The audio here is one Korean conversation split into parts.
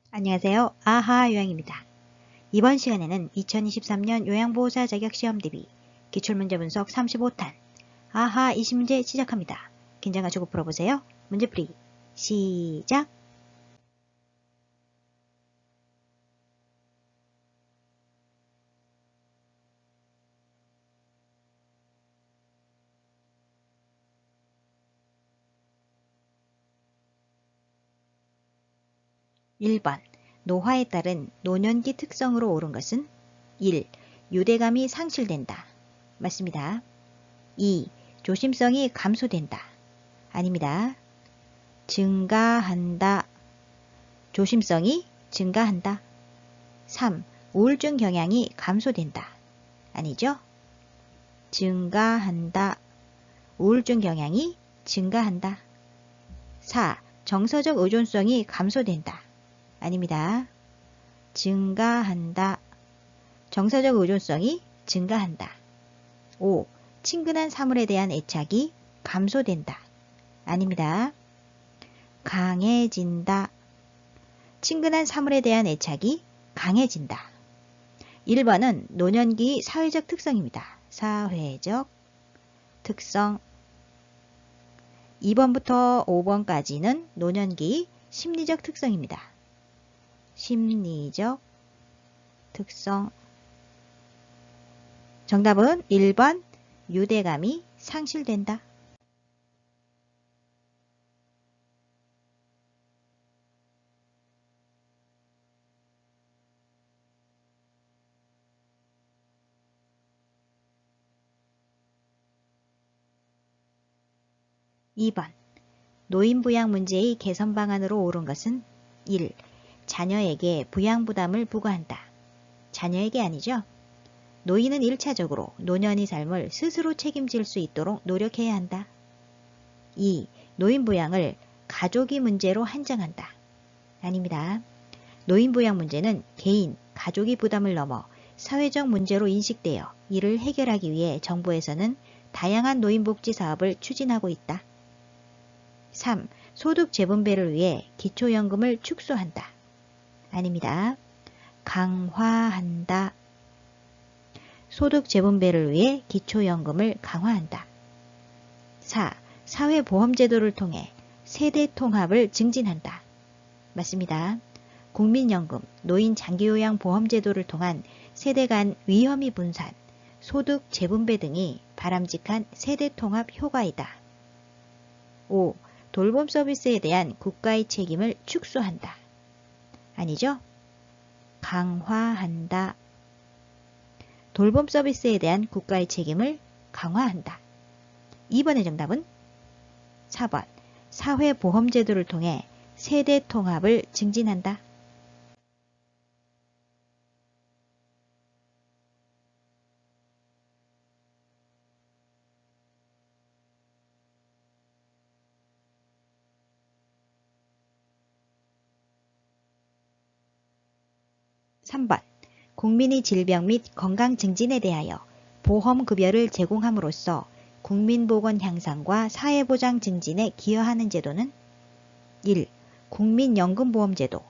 안녕하세요. 아하 요양입니다. 이번 시간에는 2023년 요양보호사 자격시험 대비 기출문제 분석 35탄 아하 20문제 시작합니다. 긴장하시고 풀어보세요. 문제풀이 시작! (1번) 노화에 따른 노년기 특성으로 옳은 것은 1. 유대감이 상실된다. 맞습니다. 2. 조심성이 감소된다. 아닙니다. 증가한다. 조심성이 증가한다. 3. 우울증 경향이 감소된다. 아니죠? 증가한다. 우울증 경향이 증가한다. 4. 정서적 의존성이 감소된다. 아닙니다. 증가한다. 정서적 의존성이 증가한다. 5. 친근한 사물에 대한 애착이 감소된다. 아닙니다. 강해진다. 친근한 사물에 대한 애착이 강해진다. 1번은 노년기 사회적 특성입니다. 사회적 특성. 2번부터 5번까지는 노년기 심리적 특성입니다. 심리적 특성. 정답은 1번 유대감이 상실된다. (2번) 노인부양 문제의 개선 방안으로 옳은 것은 1. 자녀에게 부양부담을 부과한다. 자녀에게 아니죠? 노인은 1차적으로 노년의 삶을 스스로 책임질 수 있도록 노력해야 한다. 2. 노인부양을 가족이 문제로 한정한다. 아닙니다. 노인부양 문제는 개인, 가족이 부담을 넘어 사회적 문제로 인식되어 이를 해결하기 위해 정부에서는 다양한 노인복지 사업을 추진하고 있다. 3. 소득 재분배를 위해 기초연금을 축소한다. 아닙니다. 강화한다. 소득 재분배를 위해 기초연금을 강화한다. 4. 사회보험제도를 통해 세대통합을 증진한다. 맞습니다. 국민연금, 노인 장기요양보험제도를 통한 세대 간 위험의 분산, 소득 재분배 등이 바람직한 세대통합 효과이다. 5. 돌봄 서비스에 대한 국가의 책임을 축소한다. 아니죠? 강화한다. 돌봄 서비스에 대한 국가의 책임을 강화한다. 2번의 정답은 4번 사회보험제도를 통해 세대통합을 증진한다. (3번) 국민의 질병 및 건강 증진에 대하여 보험급여를 제공함으로써 국민보건 향상과 사회보장 증진에 기여하는 제도는 1. 국민연금보험제도.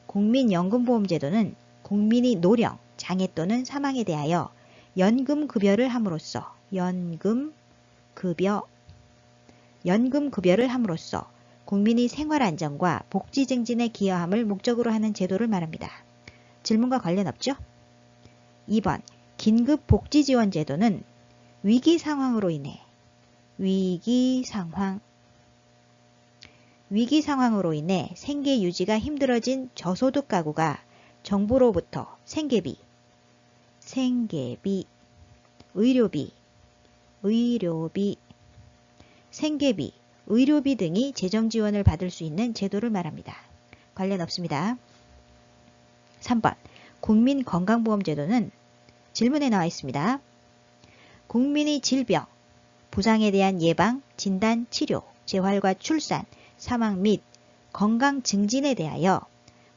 국민연금보험제도는 국민이 노령, 장애 또는 사망에 대하여 연금급여를 함으로써 연금급여를 함으로써 국민의 생활안정과 복지 증진에 기여함을 목적으로 하는 제도를 말합니다. 질문과 관련 없죠? 2번 긴급복지지원제도는 위기상황으로 인해 위기상황으로 인해 생계 유지가 힘들어진 저소득 가구가 정부로부터 생계비, 의료비, 생계비, 의료비 등이 재정지원을 받을 수 있는 제도를 말합니다. 관련 없습니다. 3번 국민건강보험제도는 질문에 나와 있습니다. 국민의 질병, 부상에 대한 예방, 진단, 치료, 재활과 출산, 사망 및 건강 증진에 대하여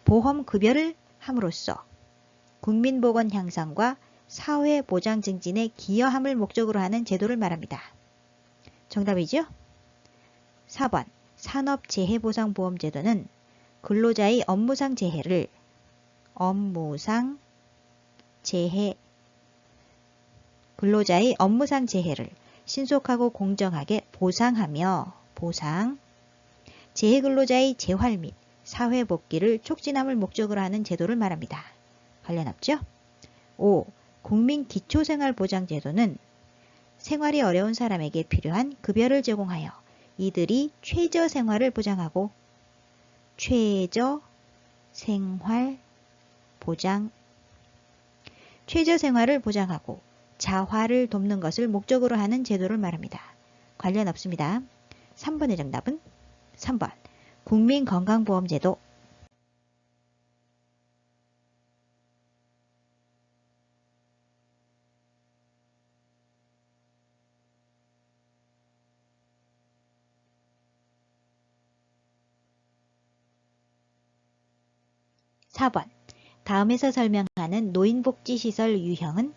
보험급여를 함으로써 국민보건 향상과 사회보장 증진에 기여함을 목적으로 하는 제도를 말합니다. 정답이죠? 4번 산업재해보상보험제도는 근로자의 업무상 재해를 근로자의 업무상 재해를 신속하고 공정하게 보상하며 재해 근로자의 재활 및 사회 복귀를 촉진함을 목적으로 하는 제도를 말합니다. 관련 없죠? 5. 국민기초생활보장제도는 생활이 어려운 사람에게 필요한 급여를 제공하여 이들이 최저생활을 보장하고 최저생활을 보장하고 자활을 돕는 것을 목적으로 하는 제도를 말합니다. 관련 없습니다. 3번의 정답은 3번 국민건강보험제도. 4번 다음에서 설명하는 노인복지시설 유형은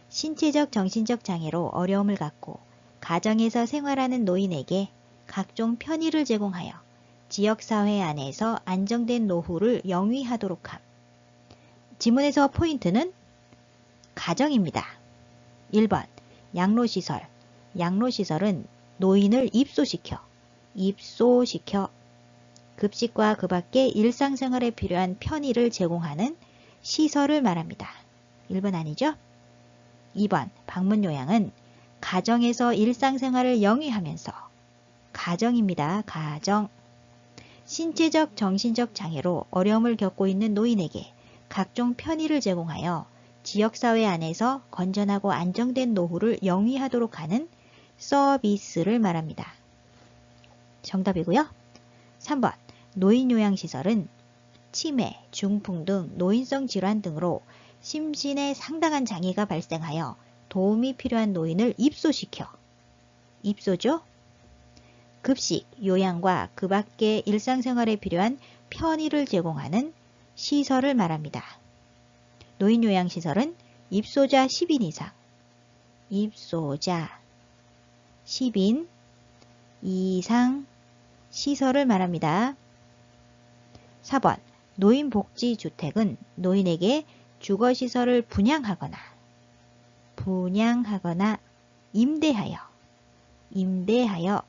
신체적 정신적 장애로 어려움을 갖고 가정에서 생활하는 노인에게 각종 편의를 제공하여 지역사회 안에서 안정된 노후를 영위하도록 함. 지문에서 포인트는 가정입니다. 1번 양로시설. 양로시설은 노인을 입소시켜 급식과 그 밖의 일상생활에 필요한 편의를 제공하는 시설을 말합니다. 1번 아니죠? 2번 방문요양은 가정에서 일상생활을 영위하면서 가정입니다. 가정. 신체적 정신적 장애로 어려움을 겪고 있는 노인에게 각종 편의를 제공하여 지역사회 안에서 건전하고 안정된 노후를 영위하도록 하는 서비스를 말합니다. 정답이고요. 3번 노인요양시설은 치매, 중풍 등 노인성 질환 등으로 심신에 상당한 장애가 발생하여 도움이 필요한 노인을 입소죠. 급식, 요양과 그 밖의 일상생활에 필요한 편의를 제공하는 시설을 말합니다. 노인요양시설은 입소자 10인 이상 시설을 말합니다. 4번 노인복지주택은 노인에게 주거시설을 분양하거나 임대하여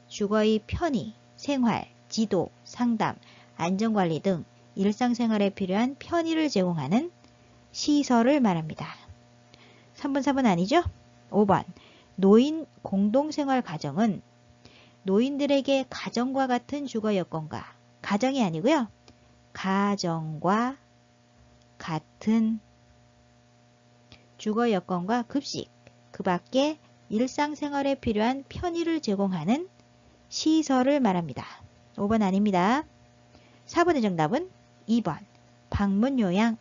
주거의 편의, 생활, 지도, 상담, 안전관리 등 일상생활에 필요한 편의를 제공하는 시설을 말합니다. 3번, 4번 아니죠? 5번 노인 공동생활 가정은 노인들에게 가정과 같은 주거 여건과 가정이 아니고요. 가정과 같은 주거 여건과 급식, 그 밖에 일상생활에 필요한 편의를 제공하는 시설을 말합니다. 5번 아닙니다. 4번의 정답은 2번 방문요양.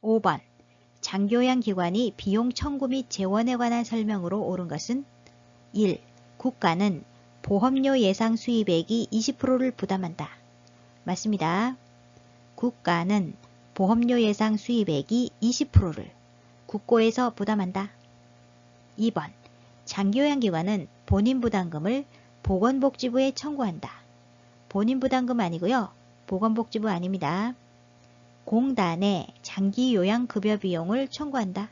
5번 장교양기관이 비용 청구 및 재원에 관한 설명으로 옳은 것은 1. 국가는 보험료 예상 수입액이 20%를 부담한다. 맞습니다. 국가는 보험료 예상 수입액이 20%를 국고에서 부담한다. 2번 장교양기관은 본인부담금을 보건복지부에 청구한다. 본인부담금 아니고요. 보건복지부 아닙니다. 공단에 장기요양급여 비용을 청구한다.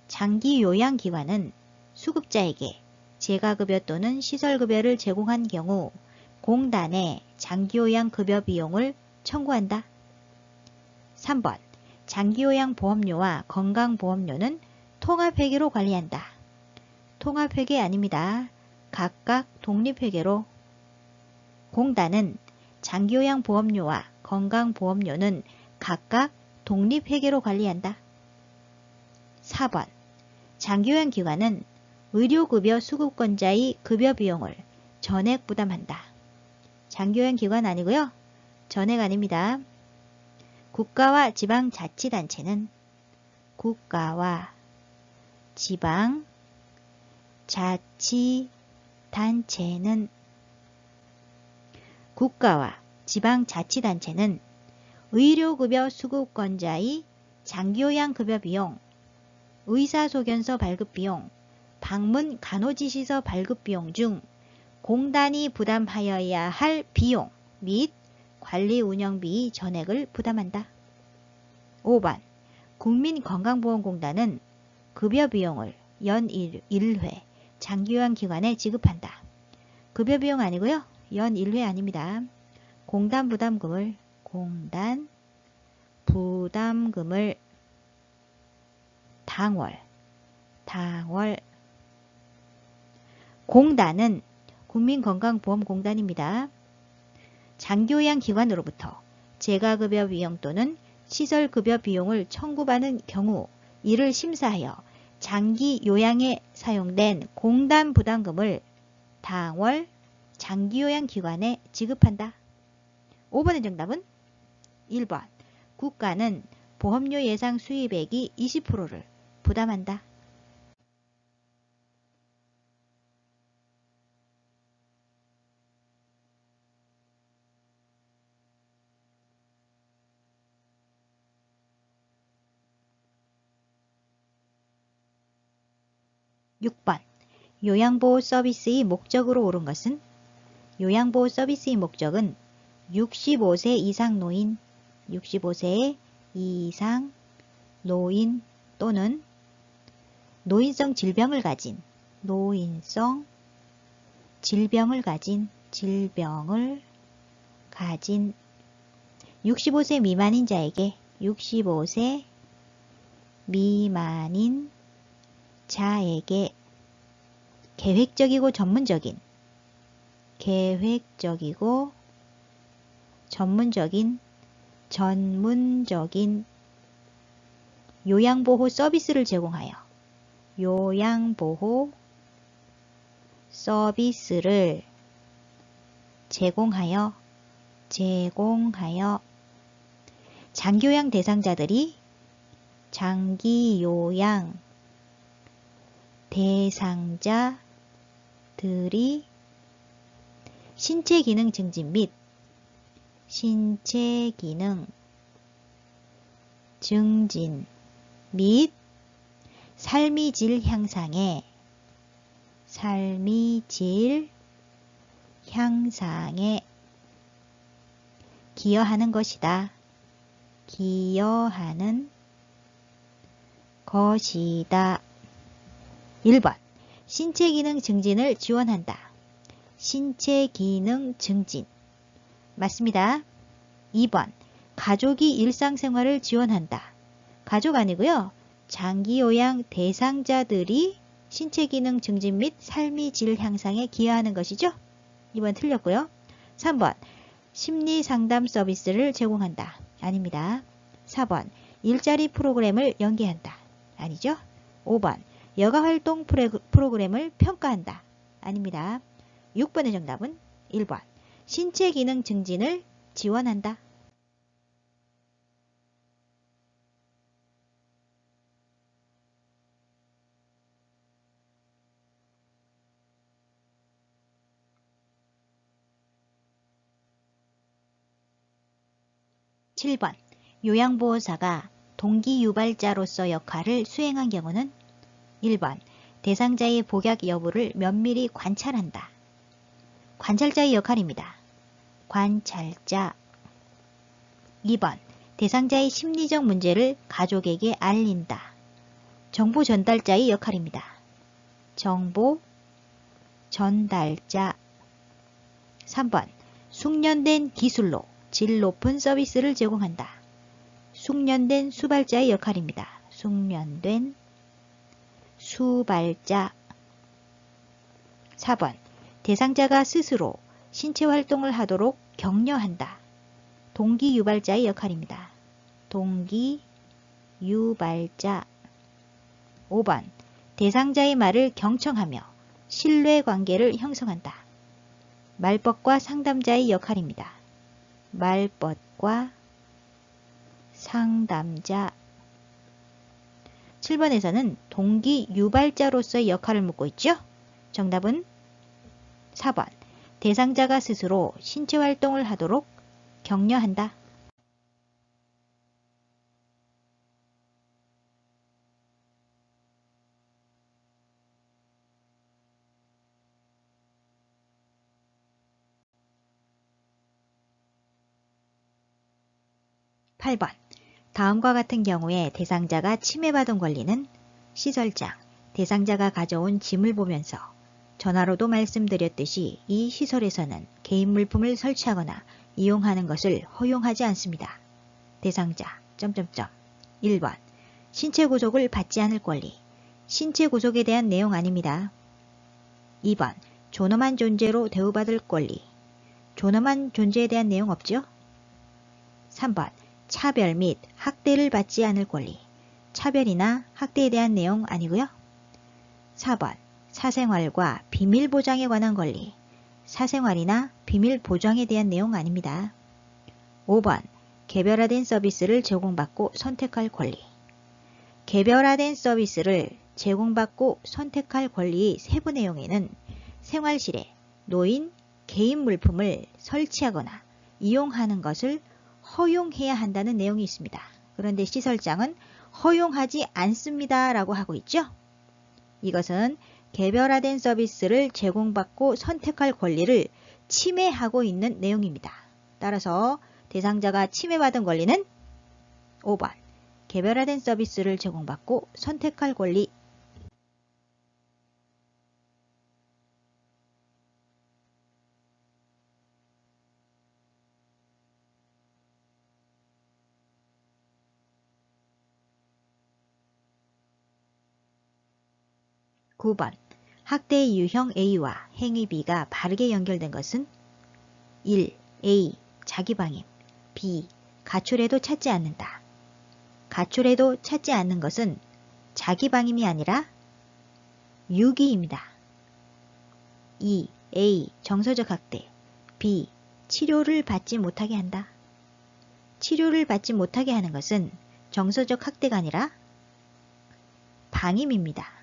장기요양기관은 수급자에게 재가급여 또는 시설급여를 제공한 경우 공단에 장기요양급여 비용을 청구한다. 3번 장기요양보험료와 건강보험료는 통합회계로 관리한다. 통합회계 아닙니다. 각각 독립회계로. 공단은 장기요양보험료와 건강보험료는 각각 독립회계로 관리한다. 4번 장기요양기관은 의료급여 수급권자의 급여 비용을 전액 부담한다. 장기요양기관 아니고요. 전액 아닙니다. 국가와 지방자치단체는 국가와 지방자치단체는 의료급여 수급권자의 장기요양급여 비용, 의사소견서 발급비용, 방문 간호지시서 발급비용 중 공단이 부담하여야 할 비용 및 관리운영비 전액을 부담한다. 5번 국민건강보험공단은 급여비용을 연 1회 장기요양기관에 지급한다. 급여비용 아니고요. 연 1회 아닙니다. 공단 부담금을 당월 공단은 국민건강보험공단입니다. 장기요양기관으로부터 재가급여 비용 또는 시설급여 비용을 청구받는 경우 이를 심사하여 장기요양에 사용된 공단 부담금을 당월 장기요양기관에 지급한다. 5번의 정답은 1번 국가는 보험료 예상 수입액이 20%를 부담한다. (6번) 요양보호 서비스의 목적으로 옳은 것은 요양보호 서비스의 목적은 65세 이상 노인, 65세 이상 노인 또는 노인성 질병을 가진 65세 미만인 자에게 65세 미만인 자에게 계획적이고 전문적인 요양보호 서비스를 제공하여 장기요양 대상자들이 신체 기능 증진 및 삶의 질 향상에 기여하는 것이다. 1번 신체 기능 증진을 지원한다. 신체 기능 증진 맞습니다. 2번 가족이 일상생활을 지원한다. 가족 아니고요. 장기요양 대상자들이 신체 기능 증진 및 삶의 질 향상에 기여하는 것이죠. 2번 틀렸고요. 3번 심리상담 서비스를 제공한다. 아닙니다. 4번 일자리 프로그램을 연계한다. 아니죠. 5번 여가활동 프로그램을 평가한다. 아닙니다. 6번의 정답은 1번 신체 기능 증진을 지원한다. (7번) 요양보호사가 동기유발자로서 역할을 수행한 경우는 1번 대상자의 복약 여부를 면밀히 관찰한다. 관찰자의 역할입니다. 관찰자. 2번 대상자의 심리적 문제를 가족에게 알린다. 정보 전달자의 역할입니다. 정보 전달자. 3번 숙련된 기술로 질 높은 서비스를 제공한다. 숙련된 수발자의 역할입니다. 숙련된 수발자. 4번 대상자가 스스로 신체활동을 하도록 격려한다. 동기유발자의 역할입니다. 동기유발자. 5번 대상자의 말을 경청하며 신뢰관계를 형성한다. 말벗과 상담자의 역할입니다. 말벗과 상담자. 7번에서는 동기유발자로서의 역할을 묻고 있죠. 정답은 4번 대상자가 스스로 신체 활동을 하도록 격려한다. (8번) 다음과 같은 경우에 대상자가 침해받은 권리는 시설장, 대상자가 가져온 짐을 보면서 전화로도 말씀드렸듯이 이 시설에서는 개인 물품을 설치하거나 이용하는 것을 허용하지 않습니다. 대상자... 1번 신체 구속을 받지 않을 권리. 신체 구속에 대한 내용 아닙니다. 2번 존엄한 존재로 대우받을 권리. 존엄한 존재에 대한 내용 없죠? 3번 차별 및 학대를 받지 않을 권리. 차별이나 학대에 대한 내용 아니고요. 4번 사생활과 비밀 보장에 관한 권리. 사생활이나 비밀 보장에 대한 내용 아닙니다. 5번 개별화된 서비스를 제공받고 선택할 권리. 개별화된 서비스를 제공받고 선택할 권리의 세부 내용에는 생활실에 노인, 개인 물품을 설치하거나 이용하는 것을 허용해야 한다는 내용이 있습니다. 그런데 시설장은 허용하지 않습니다 라고 하고 있죠. 이것은 개별화된 서비스를 제공받고 선택할 권리를 침해하고 있는 내용입니다. 따라서 대상자가 침해받은 권리는 5번 개별화된 서비스를 제공받고 선택할 권리. (9번) 학대의 유형 A와 행위 B가 바르게 연결된 것은 1. A. 자기방임. B. 가출해도 찾지 않는다. 가출해도 찾지 않는 것은 자기방임이 아니라 유기입니다. 2. A. 정서적 학대. B. 치료를 받지 못하게 한다. 치료를 받지 못하게 하는 것은 정서적 학대가 아니라 방임입니다.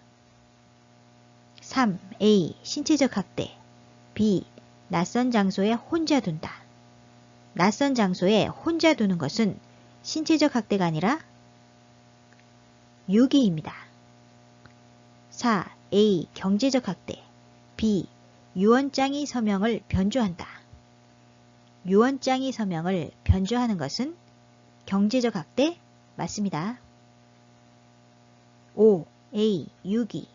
3. A. 신체적 학대. B. 낯선 장소에 혼자 둔다. 낯선 장소에 혼자 두는 것은 신체적 학대가 아니라 유기입니다. 4. A. 경제적 학대. B. 유언장의 서명을 변조한다. 유언장의 서명을 변조하는 것은 경제적 학대 맞습니다. 5. A. 유기.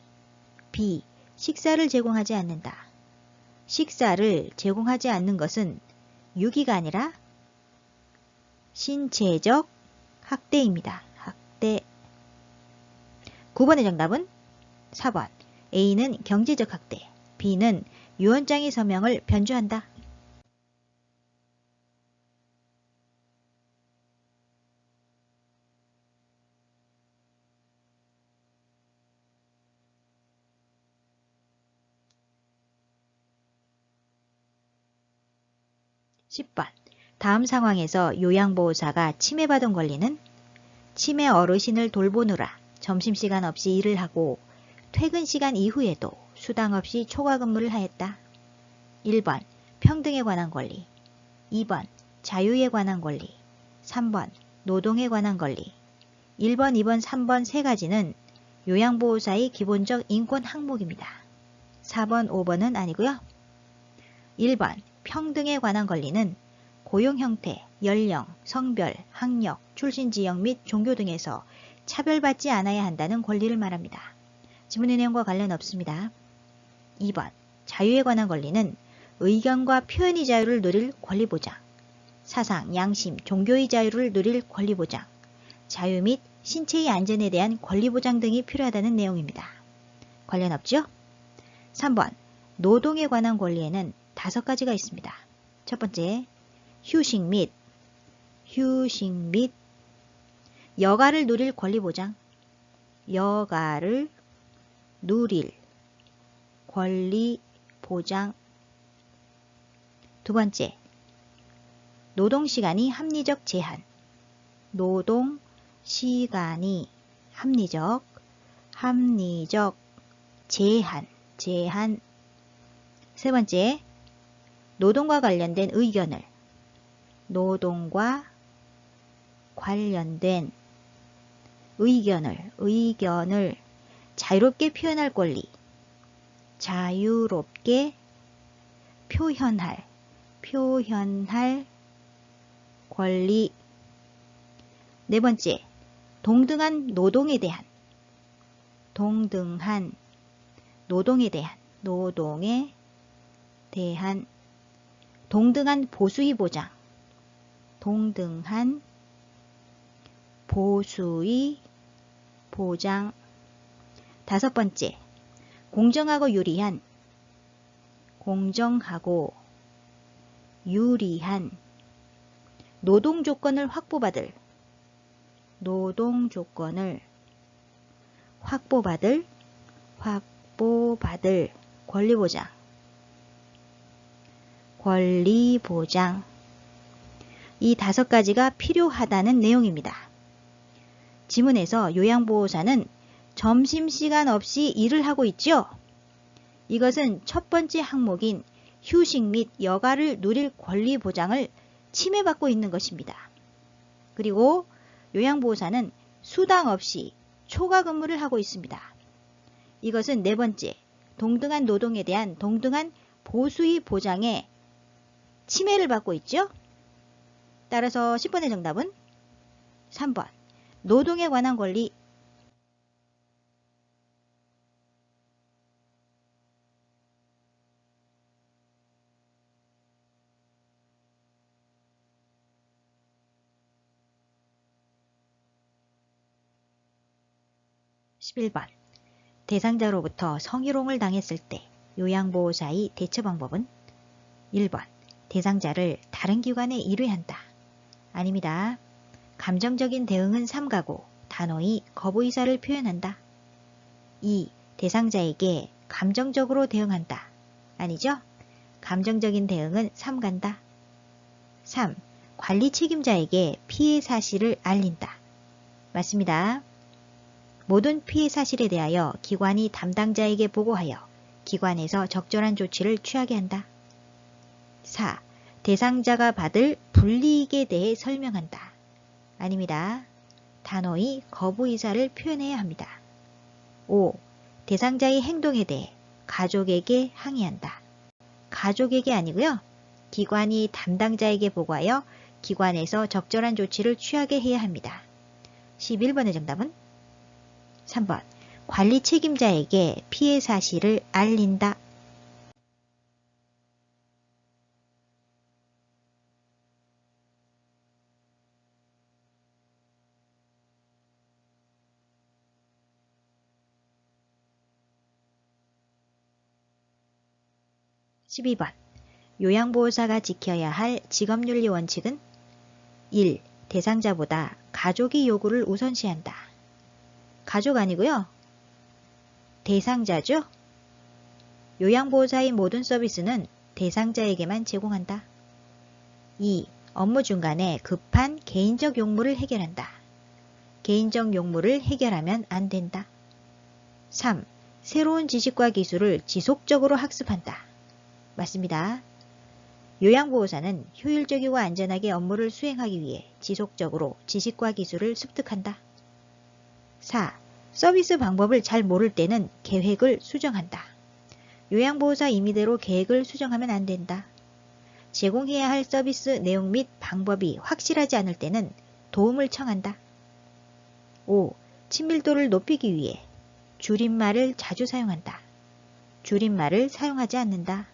B. 식사를 제공하지 않는다. 식사를 제공하지 않는 것은 유기가 아니라 신체적 학대입니다. 학대. 9번의 정답은 4번. A는 경제적 학대, B는 유언장의 서명을 변조한다. (10번) 다음 상황에서 요양보호사가 침해받은 권리는 치매 어르신을 돌보느라 점심시간 없이 일을 하고 퇴근 시간 이후에도 수당 없이 초과 근무를 하였다. 1번 평등에 관한 권리, 2번 자유에 관한 권리, 3번 노동에 관한 권리. 1번, 2번, 3번 세 가지는 요양보호사의 기본적 인권 항목입니다. 4번, 5번은 아니고요. 1번 평등에 관한 권리는 고용 형태, 연령, 성별, 학력, 출신 지역 및 종교 등에서 차별받지 않아야 한다는 권리를 말합니다. 지문의 내용과 관련 없습니다. 2번 자유에 관한 권리는 의견과 표현의 자유를 누릴 권리 보장, 사상, 양심, 종교의 자유를 누릴 권리 보장, 자유 및 신체의 안전에 대한 권리 보장 등이 필요하다는 내용입니다. 관련 없죠? 3번 노동에 관한 권리에는 5가지가 있습니다. 첫 번째, 휴식 및 여가를 누릴 권리 보장. 여가를 누릴 권리 보장. 두 번째, 노동시간이 합리적 제한. 노동시간이 합리적 제한. 세 번째, 노동과 관련된 의견을, 노동과 관련된 의견을 자유롭게 표현할 권리, 자유롭게 표현할 권리. 네 번째, 동등한 노동에 대한 동등한 보수의 보장. 다섯 번째, 공정하고 유리한 노동 조건을 확보받을 권리 보장. 이 5가지가 필요하다는 내용입니다. 지문에서 요양보호사는 점심시간 없이 일을 하고 있죠? 이것은 첫 번째 항목인 휴식 및 여가를 누릴 권리 보장을 침해받고 있는 것입니다. 그리고 요양보호사는 수당 없이 초과 근무를 하고 있습니다. 이것은 네 번째, 동등한 노동에 대한 동등한 보수의 보장에 침해를 받고 있죠? 따라서 10번의 정답은 3번, 노동에 관한 권리. 11번, 대상자로부터 성희롱을 당했을 때 요양보호사의 대처 방법은 1번, 대상자를 다른 기관에 의뢰한다. 아닙니다. 감정적인 대응은 삼가고 단호히 거부 의사를 표현한다. 2. 대상자에게 감정적으로 대응한다. 아니죠? 감정적인 대응은 삼간다. 3. 관리 책임자에게 피해 사실을 알린다. 맞습니다. 모든 피해 사실에 대하여 기관이 담당자에게 보고하여 기관에서 적절한 조치를 취하게 한다. 4. 대상자가 받을 불이익에 대해 설명한다. 아닙니다. 단호히 거부 의사를 표현해야 합니다. 5. 대상자의 행동에 대해 가족에게 항의한다. 가족에게 아니고요. 기관이 담당자에게 보고하여 기관에서 적절한 조치를 취하게 해야 합니다. 11번의 정답은 3번, 관리 책임자에게 피해 사실을 알린다. 12번, 요양보호사가 지켜야 할 직업윤리 원칙은 1. 대상자보다 가족의 요구를 우선시한다. 가족 아니고요. 대상자죠. 요양보호사의 모든 서비스는 대상자에게만 제공한다. 2. 업무 중간에 급한 개인적 용무를 해결한다. 개인적 용무를 해결하면 안 된다. 3. 새로운 지식과 기술을 지속적으로 학습한다. 맞습니다. 요양보호사는 효율적이고 안전하게 업무를 수행하기 위해 지속적으로 지식과 기술을 습득한다. 4. 서비스 방법을 잘 모를 때는 계획을 수정한다. 요양보호사 임의대로 계획을 수정하면 안 된다. 제공해야 할 서비스 내용 및 방법이 확실하지 않을 때는 도움을 청한다. 5. 친밀도를 높이기 위해 줄임말을 자주 사용한다. 줄임말을 사용하지 않는다.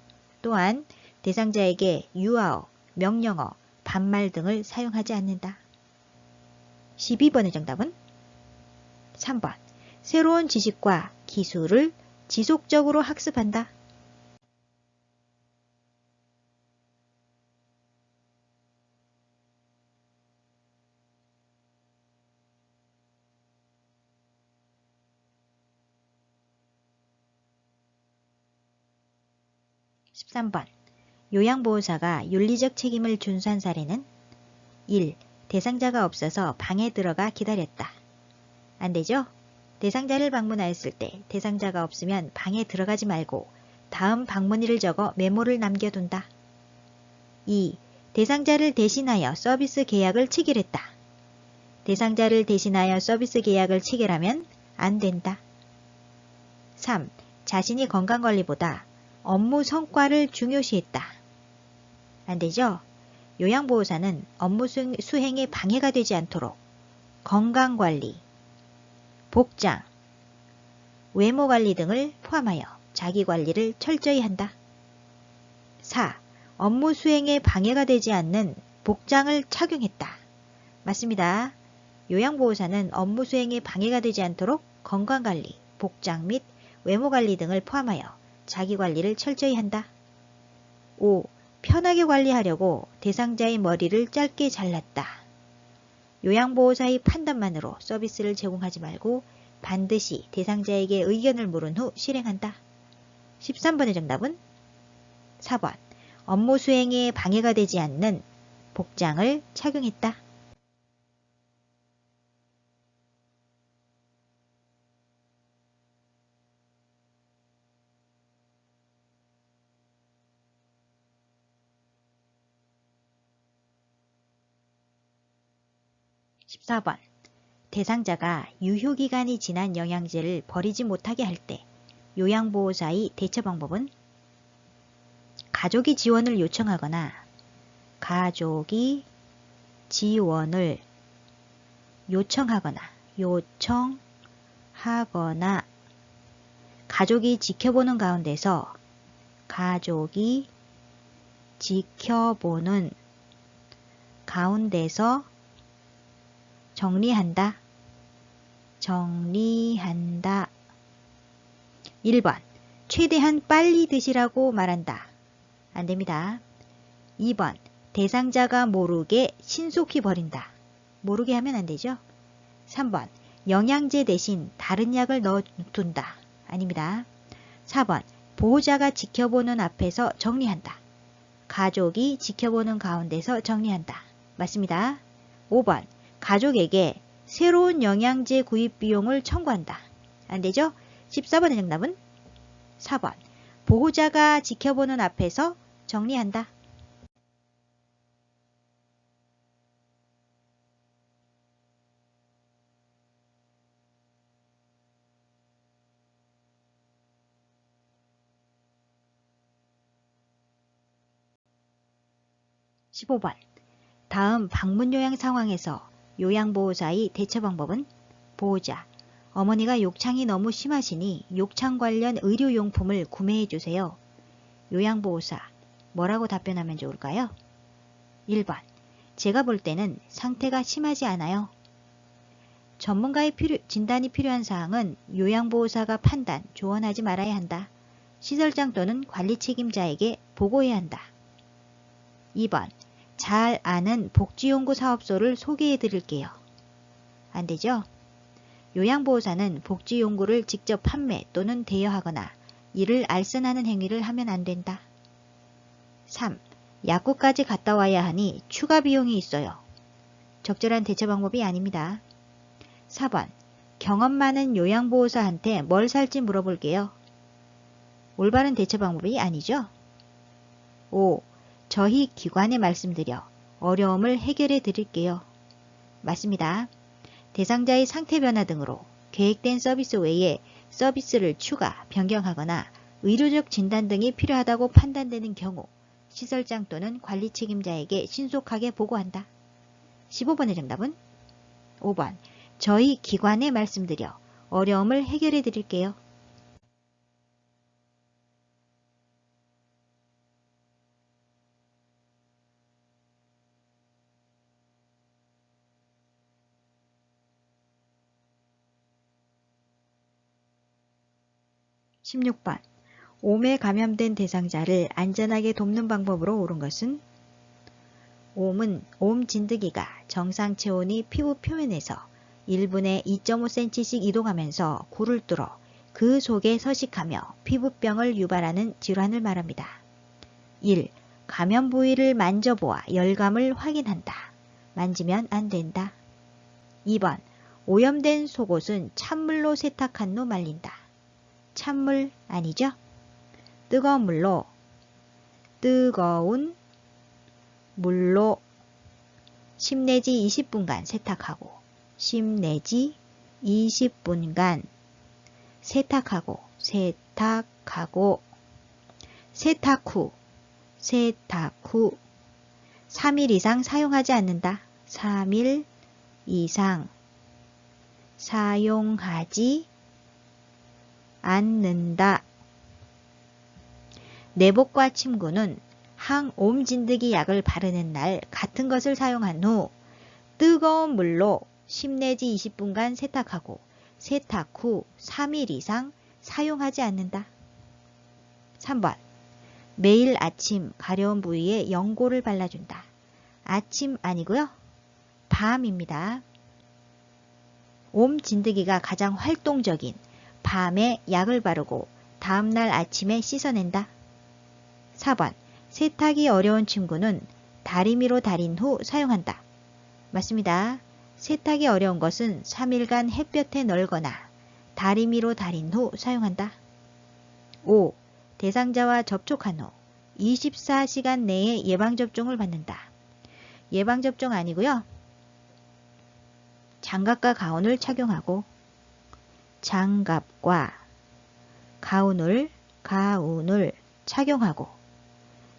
또한 대상자에게 유아어, 명령어, 반말 등을 사용하지 않는다. 12번의 정답은 3번. 새로운 지식과 기술을 지속적으로 학습한다. 13번. 요양보호사가 윤리적 책임을 준수한 사례는 1. 대상자가 없어서 방에 들어가 기다렸다. 안 되죠? 대상자를 방문하였을 때 대상자가 없으면 방에 들어가지 말고 다음 방문일을 적어 메모를 남겨둔다. 2. 대상자를 대신하여 서비스 계약을 체결했다. 대상자를 대신하여 서비스 계약을 체결하면 안 된다. 3. 자신이 건강관리보다 업무 성과를 중요시했다. 안 되죠? 요양보호사는 업무 수행에 방해가 되지 않도록 건강관리, 복장, 외모관리 등을 포함하여 자기관리를 철저히 한다. 4. 업무 수행에 방해가 되지 않는 복장을 착용했다. 맞습니다. 요양보호사는 업무 수행에 방해가 되지 않도록 건강관리, 복장 및 외모관리 등을 포함하여 자기관리를 철저히 한다. 5. 편하게 관리하려고 대상자의 머리를 짧게 잘랐다. 요양보호사의 판단만으로 서비스를 제공하지 말고 반드시 대상자에게 의견을 물은 후 실행한다. 13번의 정답은 4번. 업무 수행에 방해가 되지 않는 복장을 착용했다. 14번. 대상자가 유효기간이 지난 영양제를 버리지 못하게 할 때 요양보호사의 대처 방법은 가족이 지원을 요청하거나 가족이 지원을 요청하거나 가족이 지켜보는 가운데서 정리한다. 1번. 최대한 빨리 드시라고 말한다. 안됩니다. 2번. 대상자가 모르게 신속히 버린다. 모르게 하면 안되죠. 3번. 영양제 대신 다른 약을 넣어둔다. 아닙니다. 4번. 보호자가 지켜보는 앞에서 정리한다. 가족이 지켜보는 가운데서 정리한다. 맞습니다. 5번. 가족에게 새로운 영양제 구입 비용을 청구한다. 안되죠? 14번의 정답은 4번. 보호자가 지켜보는 앞에서 정리한다. 15번. 다음 방문 요양 상황에서 요양보호사의 대처 방법은 보호자. 어머니가 욕창이 너무 심하시니 욕창 관련 의료용품을 구매해 주세요. 요양보호사. 뭐라고 답변하면 좋을까요? 1번. 제가 볼 때는 상태가 심하지 않아요. 전문가의 진단이 필요한 사항은 요양보호사가 판단, 조언하지 말아야 한다. 시설장 또는 관리 책임자에게 보고해야 한다. 2번. 잘 아는 복지연구 사업소를 소개해 드릴게요. 안되죠? 요양보호사는 복지연구를 직접 판매 또는 대여하거나 이를 알선하는 행위를 하면 안된다. 3. 약국까지 갔다 와야 하니 추가 비용이 있어요. 적절한 대처 방법이 아닙니다. 4번. 경험 많은 요양보호사한테 뭘 살지 물어볼게요. 올바른 대처 방법이 아니죠? 5. 저희 기관에 말씀드려 어려움을 해결해 드릴게요. 맞습니다. 대상자의 상태 변화 등으로 계획된 서비스 외에 서비스를 추가, 변경하거나 의료적 진단 등이 필요하다고 판단되는 경우 시설장 또는 관리 책임자에게 신속하게 보고한다. 15번의 정답은 5번. 저희 기관에 말씀드려 어려움을 해결해 드릴게요. 16번. 옴에 감염된 대상자를 안전하게 돕는 방법으로 옳은 것은 옴은 옴 진드기가 정상 체온이 피부 표면에서 1분에 2.5cm씩 이동하면서 굴을 뚫어 그 속에 서식하며 피부병을 유발하는 질환을 말합니다. 1. 감염 부위를 만져보아 열감을 확인한다. 만지면 안 된다. 2번. 오염된 속옷은 찬물로 세탁한 후 말린다. 찬물 아니죠? 뜨거운 물로 뜨거운 물로 10 내지 20분간 세탁하고 10 내지 20분간 세탁하고 세탁 후 3일 이상 사용하지 않는다. 3일 이상 사용하지 않는다. 내복과 침구는 항옴 진드기 약을 바르는 날 같은 것을 사용한 후 뜨거운 물로 10 내지 20분간 세탁하고 세탁 후 3일 이상 사용하지 않는다. 3번 매일 아침 가려운 부위에 연고를 발라준다. 아침 아니고요. 밤입니다. 옴 진드기가 가장 활동적인 밤에 약을 바르고 다음날 아침에 씻어낸다. 4번 세탁이 어려운 침구는 다리미로 다린 후 사용한다. 맞습니다. 세탁이 어려운 것은 3일간 햇볕에 널거나 다리미로 다린 후 사용한다. 5. 대상자와 접촉한 후 24시간 내에 예방접종을 받는다. 예방접종 아니고요. 장갑과 가운을 착용하고 장갑과 가운을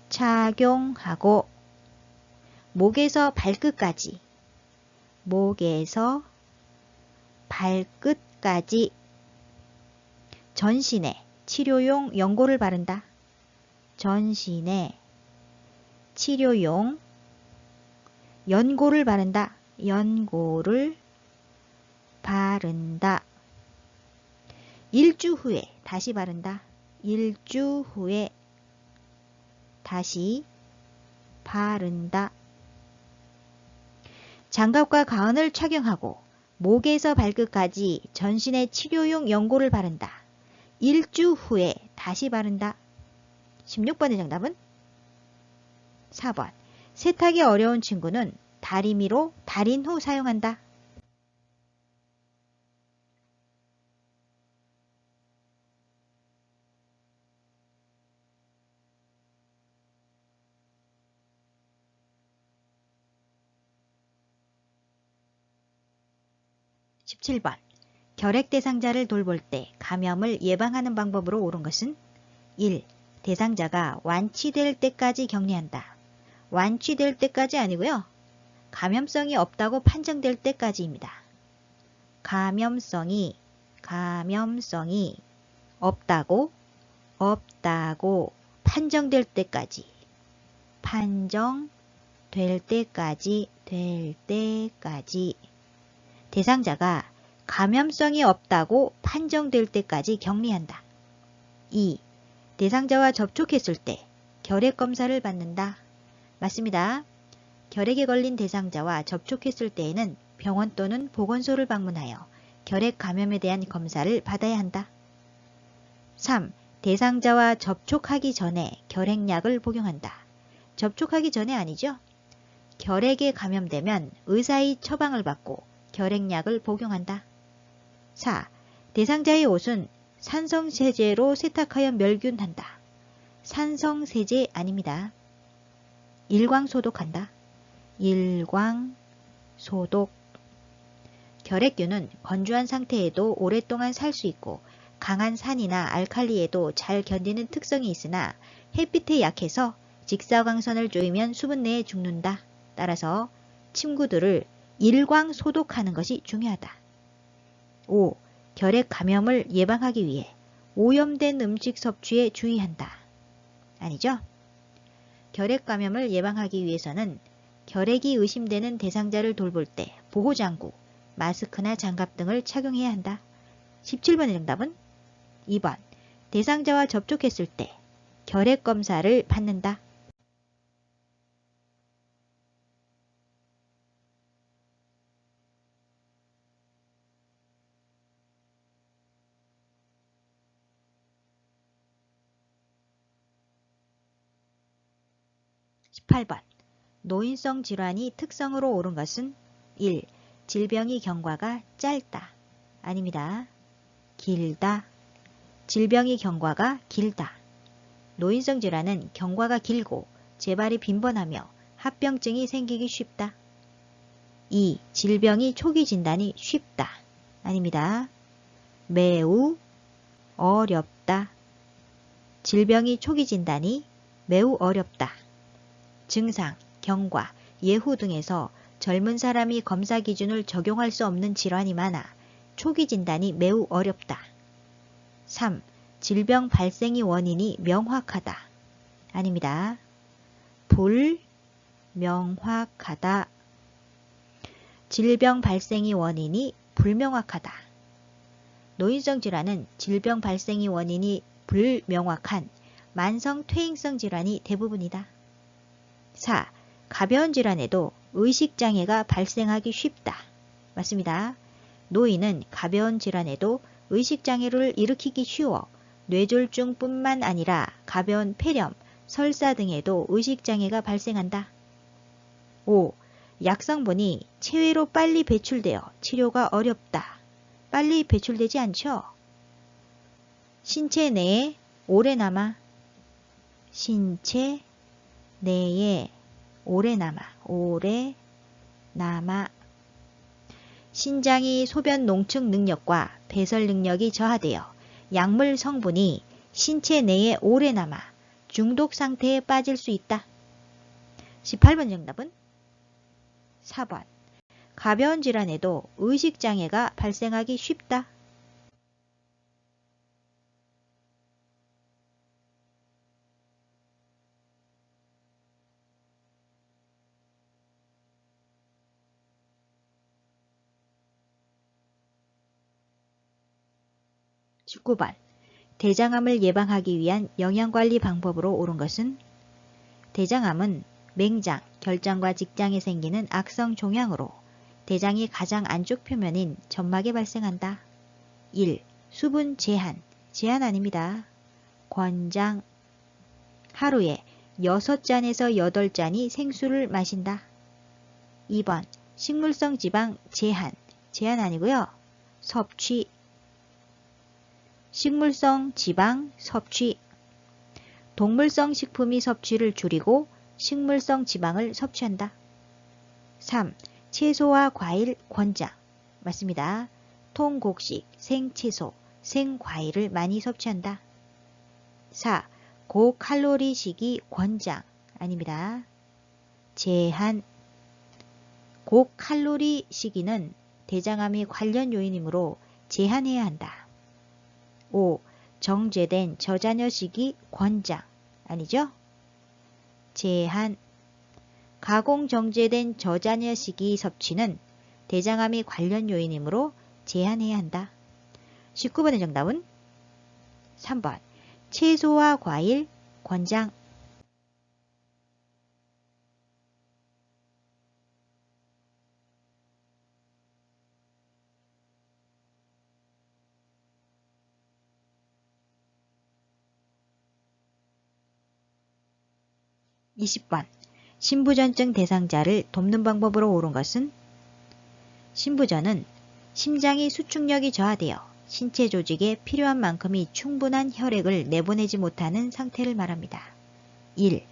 착용하고 목에서 발끝까지 전신에 치료용 연고를 바른다. 전신에 치료용 연고를 바른다. 일주 후에 다시 바른다. 일주 후에 다시 바른다. 장갑과 가운을 착용하고 목에서 발끝까지 전신에 치료용 연고를 바른다. 일주 후에 다시 바른다. 16번의 정답은 4번. 세탁이 어려운 친구는 다리미로 다린 후 사용한다. 17번. 결핵 대상자를 돌볼 때 감염을 예방하는 방법으로 옳은 것은 1. 대상자가 완치될 때까지 격리한다. 완치될 때까지 아니고요. 감염성이 없다고 판정될 때까지입니다. 감염성이 없다고 판정될 때까지 대상자가 감염성이 없다고 판정될 때까지 격리한다. 2. 대상자와 접촉했을 때 결핵 검사를 받는다. 맞습니다. 결핵에 걸린 대상자와 접촉했을 때에는 병원 또는 보건소를 방문하여 결핵 감염에 대한 검사를 받아야 한다. 3. 대상자와 접촉하기 전에 결핵약을 복용한다. 접촉하기 전에 아니죠? 결핵에 감염되면 의사의 처방을 받고 결핵약을 복용한다. 4. 대상자의 옷은 산성세제로 세탁하여 멸균한다. 산성세제 아닙니다. 일광소독한다. 일광소독. 결핵균은 건조한 상태에도 오랫동안 살 수 있고 강한 산이나 알칼리에도 잘 견디는 특성이 있으나 햇빛에 약해서 직사광선을 쬐으면 수분 내에 죽는다. 따라서 침구들을 일광소독하는 것이 중요하다. 5. 결핵 감염을 예방하기 위해 오염된 음식 섭취에 주의한다. 아니죠? 결핵 감염을 예방하기 위해서는 결핵이 의심되는 대상자를 돌볼 때 보호장구, 마스크나 장갑 등을 착용해야 한다. 17번의 정답은 2번. 대상자와 접촉했을 때 결핵 검사를 받는다. 18번. 노인성 질환이 특성으로 옳은 것은 1. 질병의 경과가 짧다. 아닙니다. 길다. 질병의 경과가 길다. 노인성 질환은 경과가 길고 재발이 빈번하며 합병증이 생기기 쉽다. 2. 질병이 초기 진단이 쉽다. 아닙니다. 매우 어렵다. 질병이 초기 진단이 매우 어렵다. 증상, 경과, 예후 등에서 젊은 사람이 검사 기준을 적용할 수 없는 질환이 많아 초기 진단이 매우 어렵다. 3. 질병 발생의 원인이 명확하다. 아닙니다. 불명확하다. 질병 발생의 원인이 불명확하다. 노인성 질환은 질병 발생의 원인이 불명확한 만성 퇴행성 질환이 대부분이다. 4. 가벼운 질환에도 의식장애가 발생하기 쉽다. 맞습니다. 노인은 가벼운 질환에도 의식장애를 일으키기 쉬워 뇌졸중뿐만 아니라 가벼운 폐렴, 설사 등에도 의식장애가 발생한다. 5. 약성분이 체외로 빨리 배출되어 치료가 어렵다. 빨리 배출되지 않죠? 신체 내에 오래 남아. 신체 내에 오래 남아. 신장이 소변 농축 능력과 배설 능력이 저하되어 약물 성분이 신체 내에 오래 남아 중독 상태에 빠질 수 있다. 18번 정답은 4번. 가벼운 질환에도 의식장애가 발생하기 쉽다. (19번) 대장암을 예방하기 위한 영양관리 방법으로 옳은 것은? 대장암은 맹장, 결장과 직장에 생기는 악성 종양으로 대장이 가장 안쪽 표면인 점막에 발생한다. 1. 수분 제한. 제한 아닙니다. 권장. 하루에 6잔에서 8잔이 생수를 마신다. 2번. 식물성 지방 제한. 제한 아니고요. 섭취. 식물성 지방 섭취. 동물성 식품의 섭취를 줄이고 식물성 지방을 섭취한다. 3. 채소와 과일 권장. 맞습니다. 통곡식, 생채소, 생과일을 많이 섭취한다. 4. 고칼로리식이 권장. 아닙니다. 제한. 고칼로리 식이는 대장암이 관련 요인이므로 제한해야 한다. 5. 정제된 저자녀식이 권장. 아니죠? 제한. 가공 정제된 저자녀식이 섭취는 대장암이 관련 요인이므로 제한해야 한다. 19번의 정답은 3번. 채소와 과일 권장. (20번) 신부전증 대상자를 돕는 방법으로 옳은 것은? 신부전은 심장의 수축력이 저하되어 신체 조직에 필요한 만큼의 충분한 혈액을 내보내지 못하는 상태를 말합니다. 1.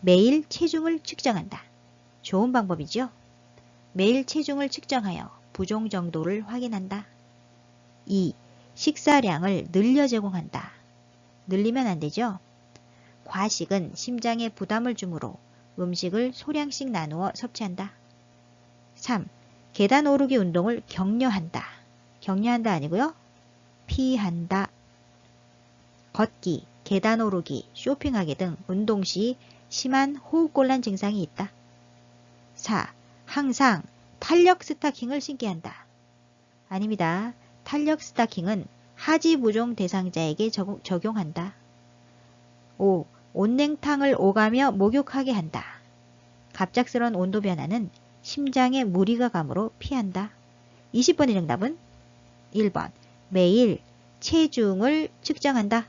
매일 체중을 측정한다. 좋은 방법이죠? 매일 체중을 측정하여 부종 정도를 확인한다. 2. 식사량을 늘려 제공한다. 늘리면 안 되죠? 과식은 심장에 부담을 주므로 음식을 소량씩 나누어 섭취한다. 3. 계단 오르기 운동을 격려한다. 격려한다 아니고요. 피한다. 걷기, 계단 오르기, 쇼핑하기 등 운동 시 심한 호흡곤란 증상이 있다. 4. 항상 탄력 스타킹을 신게 한다. 아닙니다. 탄력 스타킹은 하지 부종 대상자에게 적용한다. 5. 온냉탕을 오가며 목욕하게 한다. 갑작스런 온도 변화는 심장에 무리가 가므로 피한다. 20번의 정답은 1번. 매일 체중을 측정한다.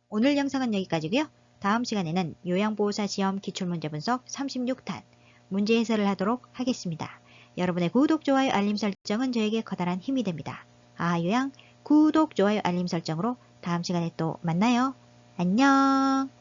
오늘 영상은 여기까지고요. 다음 시간에는 요양보호사 시험 기출문제 분석 36탄 문제 해설을 하도록 하겠습니다. 여러분의 구독, 좋아요, 알림 설정은 저에게 커다란 힘이 됩니다. 요양 구독, 좋아요, 알림 설정으로 다음 시간에 또 만나요. 안녕.